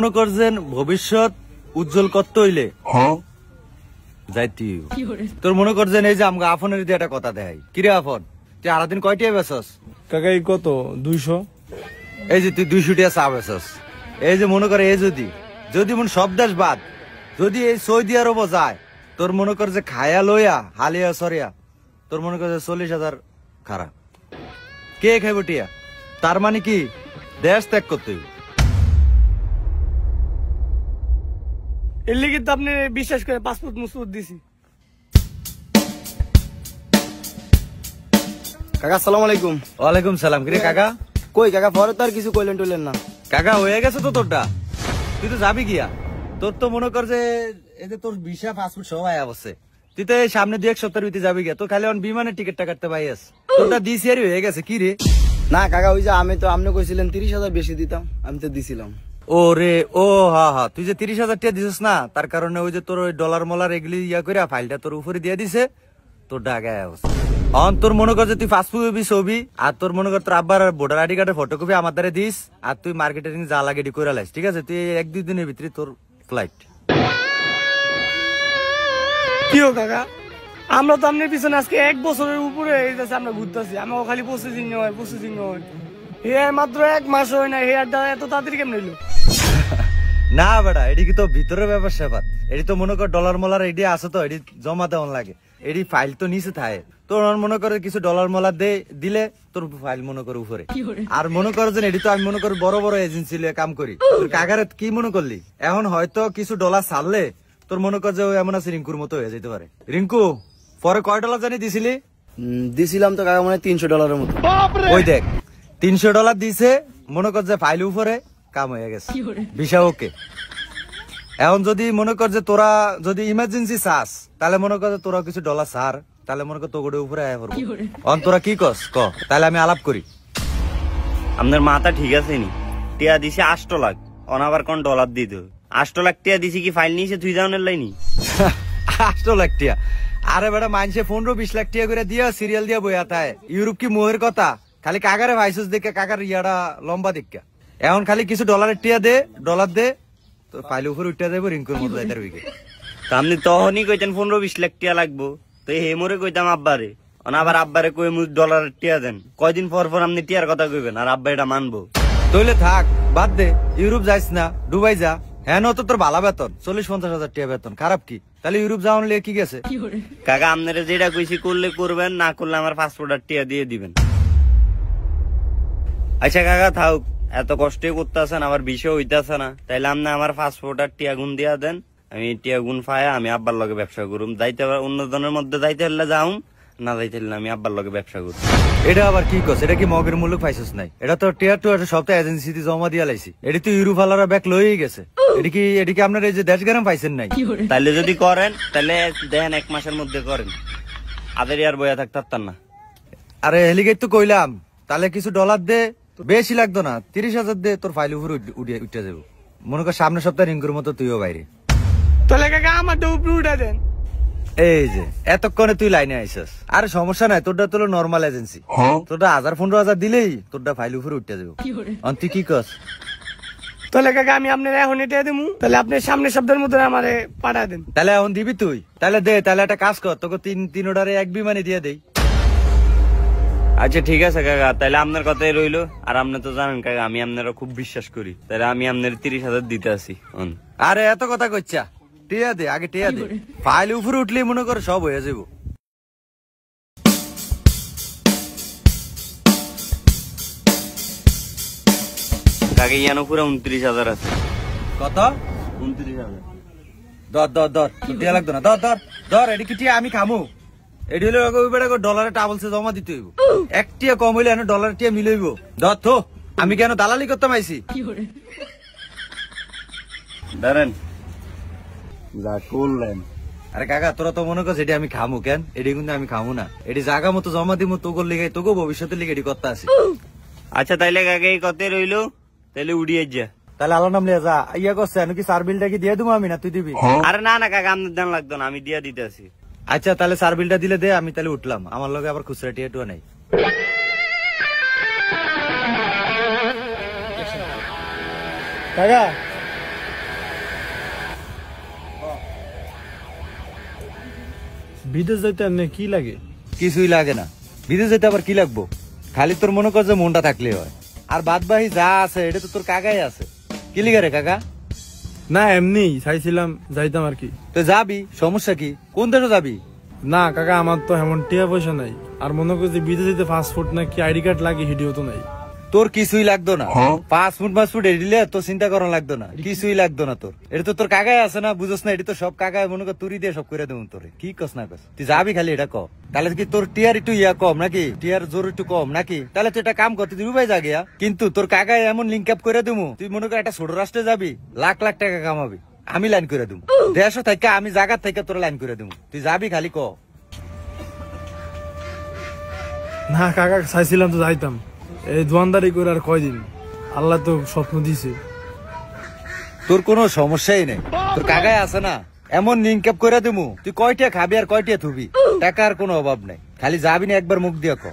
মনে করছেন ভবিষ্যৎ উজ্জ্বল করতে হইলে যাইতি তোর মনে করছেন এই যে আমাকে আফনের দিয়ে একটা কথা দেয় কিরে আফন তুই আরাদিন কয়টিয়া বেসস কাকা এই কত 200 এই যে তুই 200 টিয়া চা বেসস এই যে মনে করে এই যদি মন সব দেশ বাদ যদি এই সৌদি আরব যায় তোর মনে কর যে খায়া লইয়া হালিয়া সরিয়া তোর মনে কর যে 40,000 খারাপ কে খাইব টিয়া তার মানে কি দেশ ত্যাগ করতে হইব এর লিগে তো আপনি বিশ্বাস করে পাসপোর্ট মুসপোর্ট দিছি। কাকা আসসালামু আলাইকুম। ওয়ালাইকুম সালাম। কিরে কাকা কই কাকা পরে তো আর কিছু কইলেন টইলেন না। কাকা হয়ে গেছে তো তোরটা, তুই তো যাবি গিয়া। তোর তো মনে কর যে এই যে তোর ভিসা পাসপোর্ট সবাই অবশ্যই তুই তো এই সামনে 2-1 সপ্তাহের ভিতরে যাবি গিয়া। তো খালি অন বিমানের টিকিটটা কাটতে পাইয়াস, তোরটা দিছি আর হয়ে গেছে। কি রে না কাকা ওই যে আমি তো আপনি কইছিলেন 30,000 বেশি দিতাম, আমি তো দিছিলাম। ও রে ও হা তুই যে 30,000 টাকা দিছিস না, তার কারণে ওই যে তোর ওই ডলার মলার এগুলি ইয়া করে ফাইলটা তোর উপরে দিয়ে দিছে, তোর ঢাকায় অবস্থা। অন তোর মনে কর যে তুই পাসপোর্ট ছবি আর তোর মনে কর তোর আব্বার ভোটার আইডি কার্ডের ফটোকপি আমার দ্বারা দিস, আর তুই মার্কেটিং যা লাগে এডি করে লাইস। ঠিক আছে, তুই 1-2 দিনের ভিতরে তোর ফ্লাইট। কি হো কাকা, আমরা তো আপনার পিছনে আজকে 1 বছরের উপরে আমরা ঘুরতেছি, আমাকে খালি প্রসেসিং হয়। এর মাত্র 1 মাস হয় না, এর এত তাড়াতাড়ি কেমন হইলো? না বেটা, এডি কি তো ভিতরের ব্যাপার স্যাপার। এডি তো মনে কর ডলার মলার এডি আছে তো, এডি জমা দেওয়ান লাগে। এডি ফাইল তো নিচে থাকে, তোর মনে করে কিছু ডলার মলার দিলে তোর ফাইল মনে করে উপরে। আর মনে কর যে এডি তো আমি মনে করি বড় বড় এজেন্সি লিয়ে কাম করি। তোর কাকারে কি মনে করলি, এখন হয়তো কিছু ডলার ছাড়লে তোর মনে কর যে এমন আছে রিঙ্কুর মতো হয়ে যেতে পারে। রিঙ্কু পরে কয় ডলার জানি দিছিলি? দিছিলাম তো কাকা মনে $300 মতো। ওই দেখ $300 দিছে, মনে কর যে ফাইল উপরে কাম হয়ে গেছে, ভিসা ওকে। এখন যদি মনে কর যে তোরা যদি ইমার্জেন্সি চাস, তাহলে মনে কর যে তোরা কিছু ডলার ছাড়, তাহলে মনে কর তোর উপরে আয়া পড়বো। অন তোরা কি কস ক, তাহলে আমি আলাপ করি। আপনার মাথা ঠিক আছে নি? টিয়া দিছে 8 লাখ, অনাবার কোন ডলার দিত 8 লাখ টিয়া দিছি কি ফাইল নিয়েছে তুই যাওনের লাইনি? 8 লাখ টিয়া? আরে বেটা মানুষে 15-20 লাখ টিয়া করে দিয়া সিরিয়াল দিয়া বইয়া তাই। ইউরোপ কি মোহের কথা, খালি কাকারে ভাইসুস দেখে কাকার ইয়াটা লম্বা দেখা। এখন খালি কিছু ডলারের টিয়া দে, ডলার দে, তোর ফাইল উপরে উঠে যাবো রিঙ্কুর মতো যাইতার উইকে। তা আপনি তখনই কইতেন 15-20 লাখ টিয়া লাগবো, তো হে মোরে কইতাম আব্বারে, আবার আব্বারে কই ডলারের টিয়া দেন। কয়দিন পর আপনি টিয়ার কথা কইবেন আর আব্বা এটা মানবো? তইলে থাক, বাদ দে, ইউরোপ যাইস না, দুবাই যা। হ্যাঁ তো তোর ভালো বেতন, 40-50 হাজার টাকা বেতন, খারাপ কি? তাহলে ইউরোপ যাওয়ান লিয়ে কি গেছে? কাকা আপনারা যেটা কইছি করলে করবেন, না করলে আমার পাসপোর্ট আর টিয়া দিয়ে দিবেন। আচ্ছা কাকা থাক, এত কষ্টই করতেছেন, আমার বিষয় হইতেছে না, তাইলে আপনি আমার পাসপোর্ট আর টিয়া গুণ দিয়া দেন। আমি টিয়া গুণ পায়া আমি আব্বার লগে ব্যবসা করুম। যাইতে অন্য জনের মধ্যে যাইতে হলে যাও, না যাইতে হলে আমি আব্বার লগে ব্যবসা করুম। এটা আবার কি কস? এটা কি মগের মূল্য পাইছিস নাই? এটা তো টিয়ার টু সপ্তাহে এজেন্সিতে জমা দিয়া লাইছি। এটি তো ইউরোপ আলারা ব্যাক লয়েই গেছে। এদিকে আপনার এই যে দেশ গ্রাম পাইছেন নাই? তাইলে যদি করেন তাহলে দেখেন 1 মাসের মধ্যে করেন, আদের আর বইয়া থাকতাম না। আরে হেলিগেট তো কইলাম, তাহলে কিছু ডলার দে, বেশি লাগতো না, 30,000 দে, তোর ফাইল উপরে উঠে যাবো। মনে কর সামনের সপ্তাহে রিঙ্কুর মতো তুইও বাইরে। তাহলে কাকা আমার উপরে উঠা দেন। এই যে এতক্ষণে তুই লাইনে আইসস, আরে সমস্যা নাই, তোরটা তো নর্মাল এজেন্সি, তোরটা 1000-15,000 দিলেই তোরটা ফাইল উপরে উঠে যাবো। তুই কি কস? তাহলে কাকা আমি আপনার এখন এটা দেবো, তাহলে আপনি সামনের সপ্তাহের মধ্যে আমারে পাঠা দেন। তাহলে এখন দিবি তুই? তাহলে দে, তাহলে একটা কাজ কর, তোকে 3 অর্ডারে 1 বিমানে দিয়ে দেই। আচ্ছা ঠিক আছে কাকা, তাহলে আপনার কথাই রইলো। আর আপনি তো জানেন কাকা আমি আপনারা খুব বিশ্বাস করি, তাহলে আমি আপনার 30,000 দিতে আসি। আরে এত কথা কইছা, টিয়া দে আগে, টিয়া দে, ফাইল উপরে উঠলে মনে করে সব হয়ে যাবো। কাকা ইয়ানো পুরো 29,000 আছে। কত? 29,000। ধর টিয়া লাগতো না, ধর এটি কি টিয়া আমি খামু? এটি হলে ওই বেটা ডলারে টাবলসে জমা দিতে হইব, 1 টিয়া কম হইলে ডলার টিয়া মিলইব। ধর তো, আমি কেন দালালি করতাম আইছি? ধরেন যা করলেন। আরে কাকা তোরা তো মনে করছ এটি আমি খামু, কেন? এটি কিন্তু আমি খামু না, এটি জায়গা মতো জমা দিব, তোর লিগে, তোকে ভবিষ্যতের লিগে এটি করতে আসি। আচ্ছা তাইলে কাকা এই কথাই রইলো, তাহলে উড়িয়ে যা। তাহলে আলো নাম লিয়া যা, ইয়া করছে কি সার বিলটা কি দিয়ে দেবো আমি, না তুই দিবি? আরে না কাকা আপনার দাম লাগতো না, আমি দিয়া দিতে আসি। আচ্ছা তাহলে সার বিলটা দিলে দে, আমি তাহলে উঠলাম, আমার লগে আবার খুচরা টিয়া টুয়া নাই। কাকা বিদেশ যাইতে এমনি কি লাগে? কিছুই লাগে না। বিদেশ যেতে আবার কি লাগবো? খালি তোর মনে কর যে মনটা থাকলে হয়, আর বাদ বাকি যা আছে এটা তো তোর কাকাই আছে। কি লিগা রে কাকা? না এমনি চাইছিলাম যাইতাম আর কি। তো যাবি, সমস্যা কি? কোন দেশে যাবি? না কাকা আমার তো এমন টিয়া পয়সা নাই, আর মনে করছি বিদেশ যেতে পাসপোর্ট নাকি আইডি কার্ড লাগে হিডিও তো নাই। তোর কিছুই লাগতো না, পাসপোর্ট এডিলে তোর চিন্তা করা লাগতো না, কিছুই লাগতো না তোর। এটা তো তোর কাকাই আছে না, বুঝছ না? এটা তো সব কাকাই মনে কর তুরি দিয়ে সব করে দেবো তোরে। কি কস না কস? তুই যাবি খালি এটা ক। তাহলে কি তোর টিয়ার একটু ইয়া কম নাকি? টিয়ার জোর একটু কম নাকি? তাহলে তুই একটা কাম কর, তুই দুবাই যা গিয়া। কিন্তু তোর কাকাই এমন লিঙ্ক আপ করে দেবো, তুই মনে কর একটা ছোট রাষ্ট্রে যাবি, লাখ লাখ টাকা কামাবি, আমি লাইন করে দেবো। দেশ থেকে আমি জায়গা থেকে তোর লাইন করে দেবো, তুই যাবি খালি ক। না কাকা চাইছিলাম তো যাইতাম, এই দোয়ানদারি করে আর কয়দিন, আল্লাহ তো স্বপ্ন দিছে। তোর কোনো সমস্যাই নেই, তোর কাকাই আছে না, এমন লিঙ্ক আপ করে দেবো, তুই কয়টা খাবি আর কয়টা থুবি, টাকার কোনো অভাব নাই। খালি যাবি না একবার মুখ দিয়ে ক।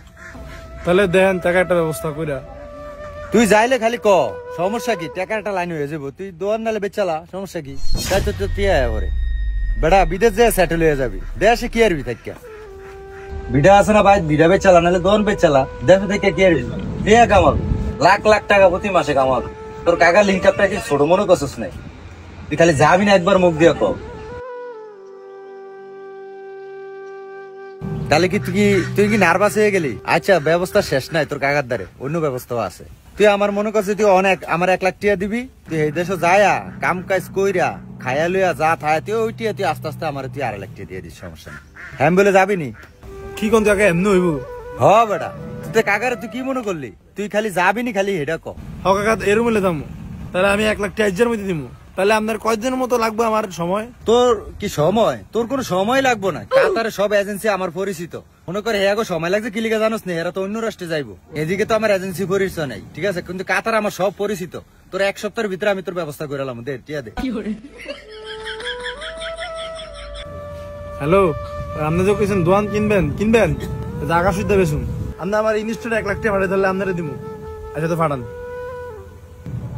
তাহলে দেন টাকা একটা ব্যবস্থা কইরা। তুই যাইলে খালি ক, সমস্যা কি? টাকাটা লাইন হয়ে যাবো, তুই দোয়ার নালে বেচালা, সমস্যা কি? তাই তো তুই করে বেড়া বিদেশ যায় সেটেল হয়ে যাবি, দেশে কি আরবি থাকিয়া? বিডা আছে না ভাই, বিডা বেচালা নাহলে দোয়ান বেচালা, দেশে থেকে কি আরবি? দিয়ে কামাবি লাখ লাখ টাকা প্রতি মাসে কামাবি। তোর কাকার লিঙ্ক আপটা কি ছোট মনে করছিস নাই? তুই খালি যাবি না একবার মুখ দিয়ে ক। তাহলে কি তুই কি নার্ভাস হয়ে গেলি? আচ্ছা ব্যবস্থা শেষ নাই, তোর কাকার দ্বারে অন্য ব্যবস্থাও আছে। তুই আমার মনে করছিস তুই অনেক আমার 1 লাখ টাকা দিবি, তুই এই দেশে যায়া কাম কাজ কইরা খায়া লইয়া যা থায় তুই ওই টিয়া তুই আস্তে আস্তে আমার তুই 2.5 লাখ টাকা দিয়ে দিস, সমস্যা নেই। হ্যাঁ বলে যাবি নি? কি কোন কাকা এমনি হইব? হ বেটা, তুই কাকারে তুই কি মনে করলি? তুই খালি যাবি নি খালি এটা ক। হ কাকা এরম হলে দাম, তাহলে আমি 1 লাখ টাকা মধ্যে দিব। তাহলে আপনার কয়দিনের মতো লাগবে আমার সময়? তোর কি সময়? তোর কোনো সময় লাগবো না, কাতারে সব এজেন্সি আমার পরিচিত। মনে করে হ্যাঁ গো সময় লাগছে কি লিখে জানোস না, এরা তো অন্য রাষ্ট্রে যাইবো, এদিকে তো আমার এজেন্সি পরিচয় নাই, ঠিক আছে? কিন্তু কাতার আমার সব পরিচিত। তোর 1 সপ্তাহের ভিতরে আমি তোর ব্যবস্থা করে এলাম, দে টিয়া দে। হ্যালো, আপনি যে কইছেন দোয়ান কিনবেন জায়গা সুদ্ধা বেশুন, আপনি আমার ইনস্ট্যান্ট 1 লাখ টাকা পাঠাই তাহলে আপনারা দিব। আচ্ছা তো পাঠান,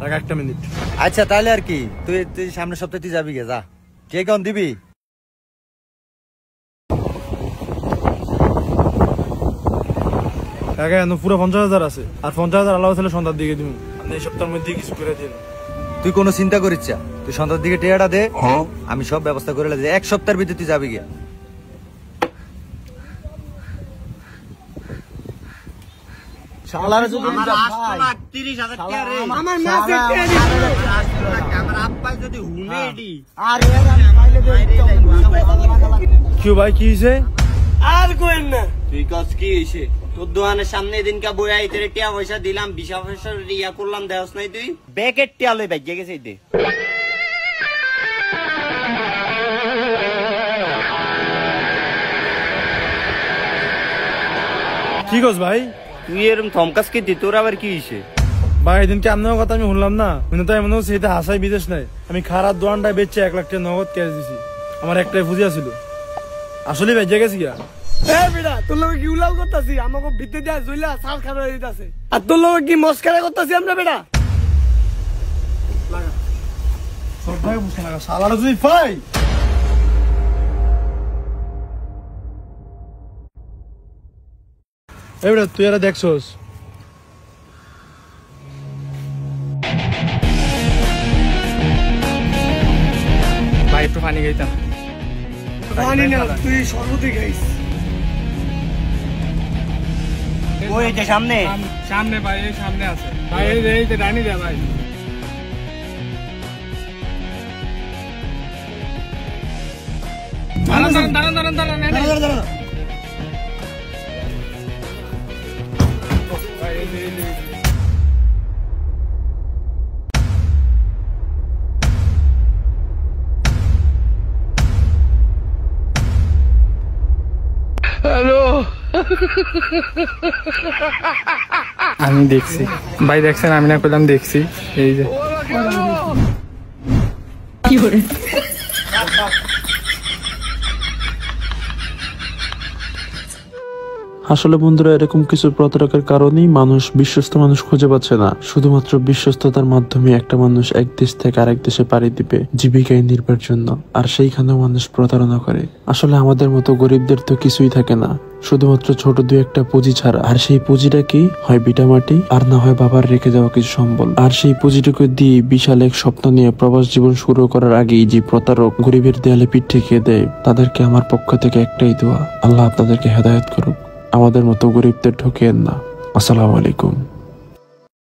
টাকা 1 মিনিট। আচ্ছা তাহলে আর কি, তুই সামনের সপ্তাহে তুই যাবি গে, যা। কে কেমন দিবি? কাকা এখন পুরো 50,000 আছে, আর 50,000 আলাদা তাহলে সন্ধ্যার দিকে দিব। আপনি এই সপ্তাহের মধ্যে কিছু করে দিন। তুই কোনো চিন্তা করিস না, তুই সন্ধ্যার দিকে টিয়াটা দে, আমি সব ব্যবস্থা করে লাগছে। 1 সপ্তাহের ভিতরে তুই যাবি গিয়া। শালারে যদি আমার ভাই, 30,000 টাকা রে। আমার মাসে টিয়া দিছে। আমার আব্বাই যদি হুনে এডি আর এর আমি পাইলে কি ভাই কি হয়েছে? আর কইন না। তুই কস কি হইছে? তোর দোকানের সামনে এদিনকা বইয়া ইতরে টিয়া পয়সা দিলাম, 20 পয়সা ইয়া করলাম, দেওস নাই তুই? ব্যাকেট টিয়া লই বাইকে গেছে ইতে। কি কস ভাই? তুই এরকম থমকাস কি? তোর আবার কি হইছে? ভাই এদিনকে আপনার কথা আমি শুনলাম না, কিন্তু তাই মনে হচ্ছে এটা হাসাই বিদেশ নাই। আমি খারাপ দোয়ানটায় বেচে 1 লাখ টাকা নগদ ক্যাশ দিছি, আমার একটাই ফুজিয়া ছিল। আসলে বেঁচে গেছি গা। এ বেটা তোর লগে কি উলাল করতাছি, আমাকে ভিতরে দিয়া জইলা সাল খাবে দিতাছে, আর তোর লগে কি মস্কারা করতাছি আমরা বেটা? সব ভাই বুঝতে লাগা শালারা যদি পাই। এই বেটা তুই এরা দেখছস? ভাই একটু পানি খাইতাম। জানি না তুই সর্বতি খাইস। ওই যে সামনে সামনে ভাই, এই সামনে আছে ভাই, এই যে ডানি দে ভাই। দাঁড়ান। ভাই, এই যে। আমি দেখছি ভাই, দেখছেন? আমি না করলাম দেখছি, এই যে। আসলে বন্ধুরা, এরকম কিছু প্রতারকের কারণেই মানুষ বিশ্বস্ত মানুষ খুঁজে পাচ্ছে না। শুধুমাত্র বিশ্বস্ততার মাধ্যমে একটা মানুষ এক দেশ থেকে আরেক দেশে পাড়ি দিবে জীবিকায় নির্ভর জন্য, আর সেইখানেও মানুষ প্রতারণা করে। আসলে আমাদের মতো গরিবদের তো কিছুই থাকে না, শুধুমাত্র ছোট দুই একটা পুঁজি ছাড়া। আর সেই পুঁজিটা কি হয় ভিটামাটি, আর না হয় বাবার রেখে যাওয়া কিছু সম্বল। আর সেই পুঁজিটুকু দিয়ে বিশাল এক স্বপ্ন নিয়ে প্রবাস জীবন শুরু করার আগেই যে প্রতারক গরিবের দেয়ালে পিঠ ঠেকিয়ে দেয়, তাদেরকে আমার পক্ষ থেকে একটাই দোয়া, আল্লাহ আপনাদেরকে হেদায়েত করুক। আমাদের মতো গরিবদের ঠকিয়েন না। আসসালামু আলাইকুম।